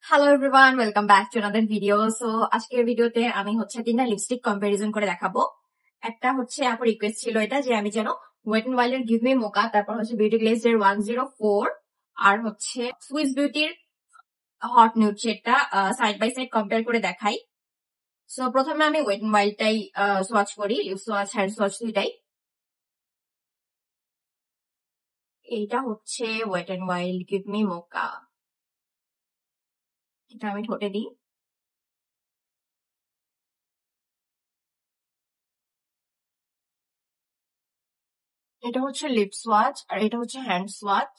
Hello everyone, welcome back to another video. So আজকের ভিডিওতে আমি তিনটা লিপস্টিক কম্পারিজন করে দেখাবো। একটা আপুর রিকোয়েস্ট ছিল এটা যে আমি যেন ওয়েট এন্ড ওয়াইল্ড এর গিভ মি মোকা, তারপর বিউটি গ্লেজ এর 104 আর সুইস বিউটির হট নিউড শেডটা সাইড বাই সাইড কম্পেয়ার করে দেখাই। সো প্রথমে আমি ওয়েট এন্ড ওয়াইল্ডটাই সোয়াচ করি, লিপ সোয়াচ, হ্যান্ড সোয়াচ দুইটাই। এইটা wet and wild give me mocha, এটা আমি ঠোঁটে দিই। এটা লিপ সোয়াচ আর এটা হ্যান্ড সোয়াচ।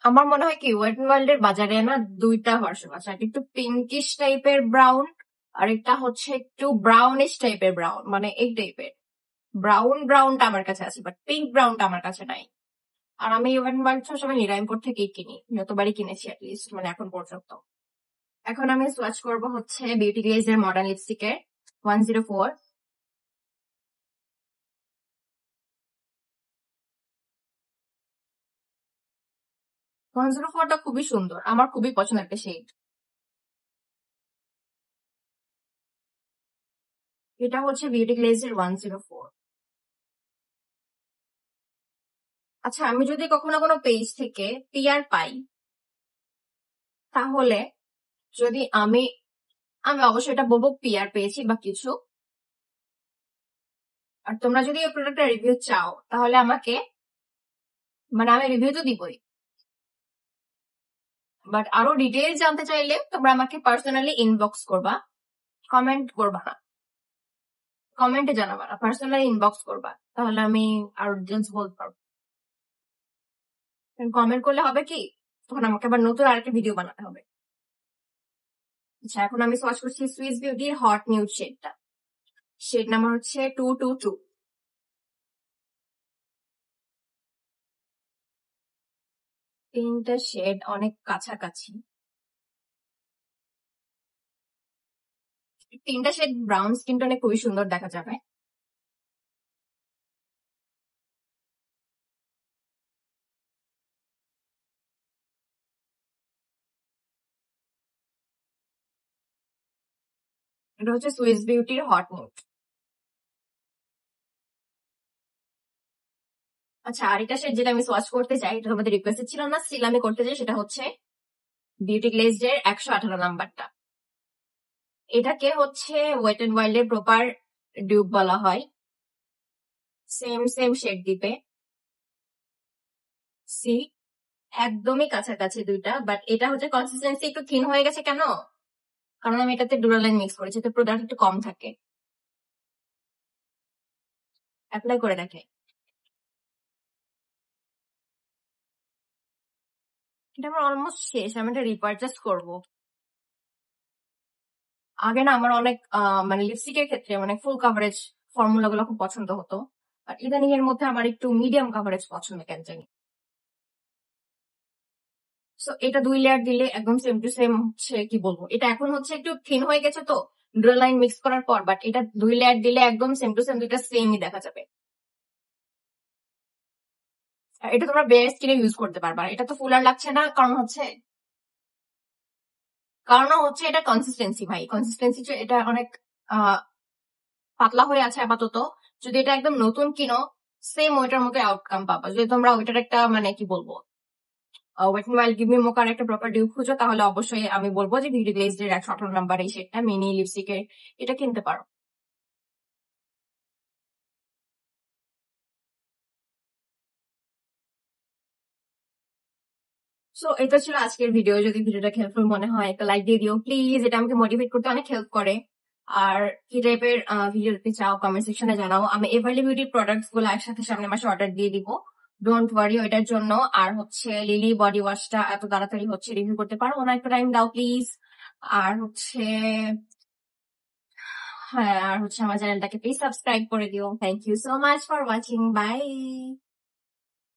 আমার মনে হয় কি ওয়েট এন্ড ওয়াইল্ড এর বাজারে না দুইটা ভার্সন আছে, একটা একটু পিঙ্কিশ টাইপের ব্রাউন আর একটা একটু ব্রাউনিশ টাইপের ব্রাউন, মানে এই টাইপের ব্রাউনটা আমার কাছে আছে, বাট পিঙ্ক ব্রাউনটা আমার কাছে নাই। আর আমি ওয়েট এন্ড ওয়াইল্ড সবসময় নিরাইমপুর থেকেই কিনি, যতবারই কিনেছি অ্যাটলিস্ট, মানে এখন পর্যন্ত। এখন আমি সোয়াচ করবো বিউটি গ্লেজ এর মডার্ন লিপস্টিকের 104। 104টা খুবই সুন্দর, আমার খুবই পছন্দের একটা শেড। এটা বিউটি গ্লেজ এর 104। আচ্ছা, আমি যদি কখনো কোনো পেজ থেকে পিআর পাই, তাহলে যদি আমি আমি অবশ্যই এটা বলবো পিআর পেয়েছি বা কিছু। আর তোমরা যদি এই প্রোডাক্টের রিভিউ চাও, তাহলে আমাকে, মানে আমি রিভিউ তো দিবই, বাট আরো ডিটেইলস জানতে চাইলে তোমরা আমাকে পার্সোনালি ইনবক্স করবা, কমেন্ট করবা না, কমেন্টে জানাবা না, পার্সোনালি ইনবক্স করবা, তাহলে আমি আরো ডিটেইলস বলতে পারবো। কমেন্ট করলে হবে কি, তখন আমাকে আবার নতুন আরেকটা ভিডিও বানাতে হবে। আচ্ছা, এখন আমি সোয়াচ করছি সুইস বিউটির হট নিউড শেডটা। Shade number 222। তিনটা শেড অনেক কাছাকাছি, তিনটা শেড ব্রাউন স্কিন টোনে খুবই সুন্দর দেখা যাবে। এটা সুইস বিউটির হট নিউড। আচ্ছা, আরেকটা শেড যেটা আমি সোয়াচ করতে চাই, এটা তোমাদের রিকোয়েস্ট ছিল না, স্টিল আমি করতে চাই, সেটা বিউটি গ্লেজড এর 118 নাম্বারটা। এটাকে ওয়েট এন্ড ওয়াইল্ড এর প্রপার ডিউব বলা হয়। সেম শেড দিবে, সি একদমই কাছাকাছি দুইটা, বাট এটা কনসিস্টেন্সি একটু থিন হয়ে গেছে কেন, কারণ আমি এটাতে ডুরালাইন মিক্স করেছি, তো প্রোডাক্ট একটু কম থাকে। অ্যাপ্লাই করে দেখে, এটা আমার অলমোস্ট শেষ, আমি এটা রিপারচেস করবো। আগে না আমার অনেক মানে লিপস্টিকের ক্ষেত্রে মানে ফুল কাভারেজ ফর্মুলা গুলো খুব পছন্দ হতো, আর ইদানিং এর মধ্যে আমার একটু মিডিয়াম কাভারেজ পছন্দ কেন জানি। সো এটা 2 লেয়ার দিলে একদম সেম টু সেম, কি বলবো, এটা এখন একটু থিন হয়ে গেছে তো ড্রো লাইন মিক্স করার পর, বাট এটা 2 লেয়ার দিলে একদম সেম টু সেম, দুইটা সেমই দেখা যাবে। আর এটা তোমরা বেয়ার স্কিনে ইউজ করতে পারবা, এটা তো ফুল আর লাগছে না, কারণ এটা কনসিস্টেন্সি, ভাই কনসিস্টেন্সি, এটা অনেক আহ পাতলা হয়ে আছে আপাতত। যদি এটা একদম নতুন কিনো, সেম ওইটার মতো আউটকাম পাবা। যদি তোমরা ওইটার একটা, মানে কি বলবো, wet and wild give me মোকার একটা প্রপার ডিউ খুঁজো, তাহলে অবশ্যই আমি বলবো যে বিউটি গ্লেজড এর 118 নাম্বার এই শেডটা মিনি লিপস্টিকের, এটা কিনতে পারো। সো এটা ছিল আজকের ভিডিও। যদি ভিডিওটা হেল্পফুল মনে হয় একটা লাইক দিয়ে দিও প্লিজ, এটা আমাকে মোটিভেট করতে অনেক হেল্প করে। আর কি টাইপের ভিডিও দিতে চাও কমেন্ট সেকশনে জানাও, আমি এভারলি বিউটির প্রোডাক্টস গুলো একসাথে সামনের মাসে অর্ডার দিয়ে দিব, ডোন্ট ওয়ারি ওইটার জন্য। আর লিলি বডি ওয়াশটা এত তাড়াতাড়ি রিভিউ করতে পারো না, একটু টাইম দাও প্লিজ। আর হ্যাঁ, আর আমার চ্যানেলটাকে প্লিজ সাবস্ক্রাইব করে দিও। Thank you so much for watching, by.